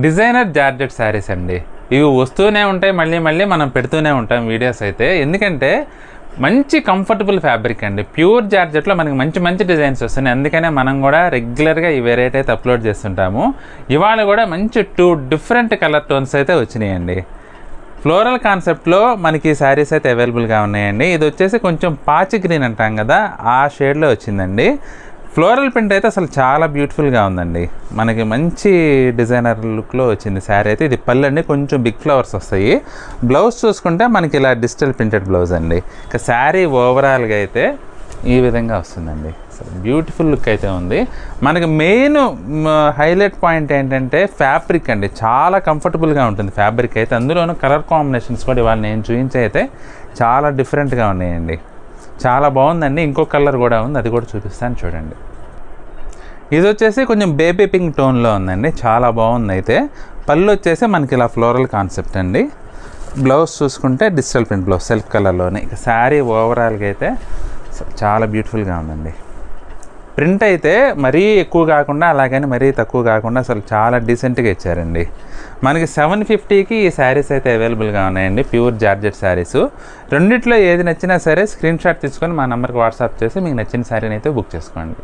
Designer georgette saris అండి. ఇవి వస్తూనే ఉంటాయి, మళ్ళీ మళ్ళీ మనం పెడుతూనే ఉంటాం వీడియోస్ అయితే. ఎందుకంటే మంచి కంఫర్టబుల్ ఫ్యాబ్రిక్ అండి. ప్యూర్ జార్జెట్లో మనకి మంచి మంచి డిజైన్స్ వస్తున్నాయి. అందుకనే మనం కూడా రెగ్యులర్గా ఈ వెరైటీ అయితే అప్లోడ్ చేస్తుంటాము. ఇవాళ కూడా మంచి 2 డిఫరెంట్ కలర్ టోన్స్ అయితే వచ్చినాయండి. ఫ్లోరల్ కాన్సెప్ట్లో మనకి శారీస్ అయితే అవైలబుల్గా ఉన్నాయండి. ఇది వచ్చేసి కొంచెం పాచి గ్రీన్ అంటాం కదా, ఆ షేడ్లో వచ్చిందండి. ఫ్లోరల్ ప్రింట్ అయితే అసలు చాలా బ్యూటిఫుల్గా ఉందండి. మనకి మంచి డిజైనర్ లుక్లో వచ్చింది శారీ అయితే. ఇది పళ్ళు అండి, కొంచెం బిగ్ ఫ్లవర్స్ వస్తాయి. బ్లౌజ్ చూసుకుంటే మనకి ఇలా డిజిటల్ ప్రింటెడ్ బ్లౌజ్ అండి. ఇక శారీ ఓవరాల్గా అయితే ఈ విధంగా వస్తుందండి. బ్యూటిఫుల్ లుక్ అయితే ఉంది. మనకి మెయిన్ హైలైట్ పాయింట్ ఏంటంటే ఫ్యాబ్రిక్ అండి. చాలా కంఫర్టబుల్గా ఉంటుంది ఫ్యాబ్రిక్ అయితే. అందులోనూ కలర్ కాంబినేషన్స్ కూడా ఇవాళ నేను చూపించే అయితే చాలా డిఫరెంట్గా ఉన్నాయండి. చాలా బాగుందండి. ఇంకో కలర్ కూడా ఉంది, అది కూడా చూపిస్తాను చూడండి. ఇది వచ్చేసి కొంచెం బేబీ పింక్ టోన్లో ఉందండి, చాలా బాగుంది. అయితే పళ్ళు వచ్చేసి మనకి ఇలా ఫ్లోరల్ కాన్సెప్ట్ అండి. బ్లౌజ్ చూసుకుంటే డిజిటల్ ప్రింట్ బ్లౌజ్ సెల్ఫ్ కలర్లోనే. ఇక శారీ ఓవరాల్గా అయితే చాలా బ్యూటిఫుల్గా ఉందండి. ప్రింట్ అయితే మరీ ఎక్కువ కాకుండా అలాగని మరీ తక్కువ కాకుండా అసలు చాలా డీసెంట్గా ఇచ్చారండి. మనకి 750కి ఈ శారీస్ అయితే అవైలబుల్గా ఉన్నాయండి, ప్యూర్ జార్జెట్ శారీస్. రెండిట్లో ఏది నచ్చినా సరే స్క్రీన్ షాట్ తీసుకొని మా నెంబర్కి వాట్సాప్ చేసి మీకు నచ్చిన శారీని అయితే బుక్ చేసుకోండి.